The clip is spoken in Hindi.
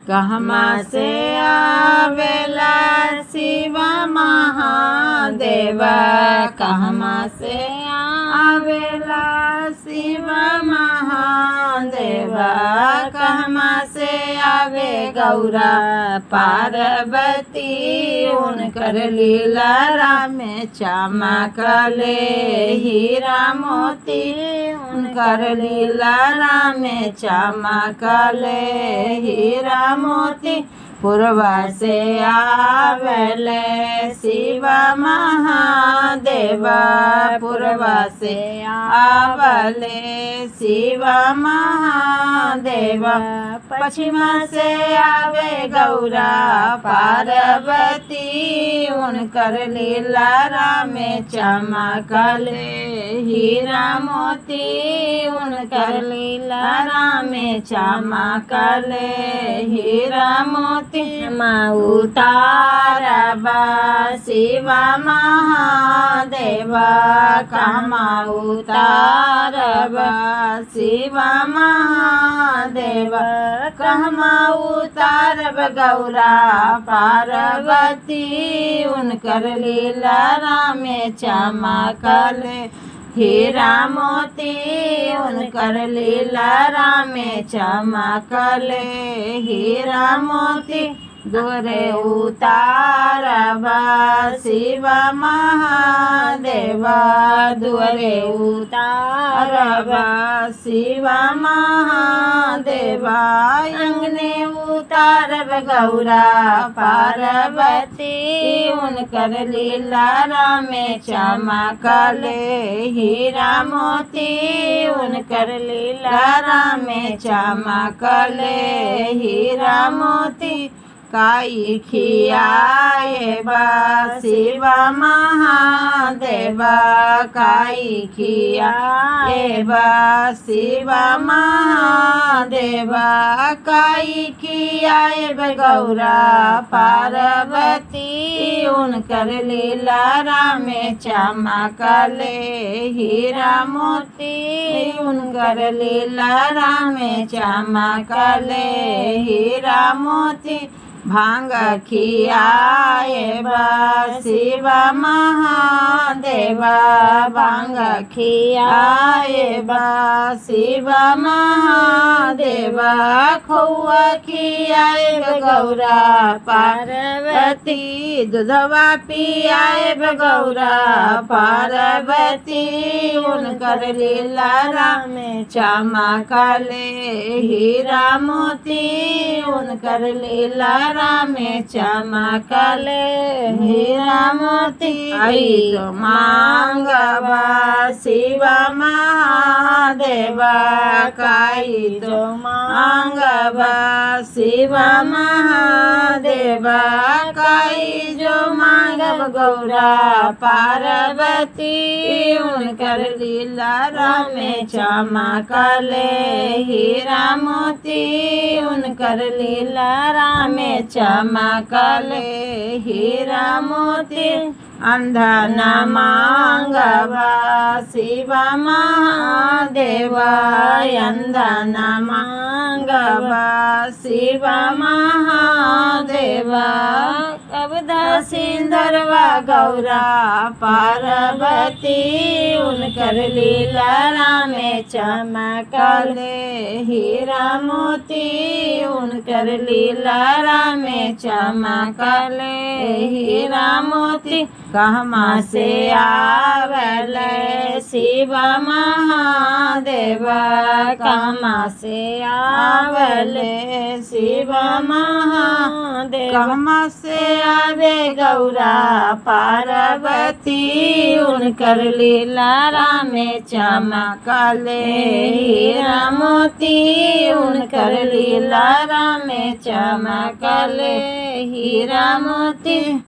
कहमा से आवेला शिव महादेव, कहमा से आवेला शिव महादेव, कहमा से आवे गौरा पार्वती, उनकर लीला में चमकले हीरा मोती, उनकर लीला में चमकले हीरा मोती। पूर्वा से आवेले शिव महादेव, पूर्वा से आवेले शिव महादेव, पश्चिमा से आवे गौरा पार्वती, उनकर लीला में चमकले हीरा मोती, उनकर लीला में चमकले हीरा मोती। उतारबा शिव महादेव, कहमा उतारबा शिव महादेव, कहमा उतारब गौरा पार्वती, उनकर लीला में चमकले हीरा मोती, उनकर लीला में चमकले हीरा मोती। दोरे उतारबा शिव महादेव, दोरे उतारबा शिव महादेव, अंगने उतारब गौरा पार्वती, उनकर लीला में चमकले हीरा मोती, उनकर लीला में चमकले हीरा मोती। काई खियाएबा शिव महादेव, काई खियाएबा शिव महादेव, काई खियाएब गौरा पार्वती, उनकर लीला में चमकले हीरा मोती, उनकर लीला में चमकले हीरा मोती। भांग खियाएबा शिव महादेव, भांग खियाएबा शिव महादेव, खोआ खियाएब गौरा पार्वती, दूधवा पियाएब गौरा पार्वती, उनकर लीला में चमकले हीरा मोती, उनकर लीला में चमकले हीरा मोती। आई तो मांगबा शिव महादेव, काई तो मांगबा शिव महादेव, काई जो मांगब गौरा पार्वती, उनकर लीला में चमकले हीरा मोती, उनकर लीला में चमकले हीरा मोती। अंधा न मांगबा शिव महादेव, अंधा न मांगबा शिव महादेव, कबदा सिंधरवा गौरा पार्वती, उनकर लीला में चमकले हीरा मोती, उनकर लीला में चमकले हीरा मोती। कहमा से आवेले शिव महादेव, कहमा से आवेले शिव महादेव, कहमा से आवे गौरा पार्वती, उनकर लीला में चमकले हीरा मोती, उनकर लीला में चमकले हीरा मोती।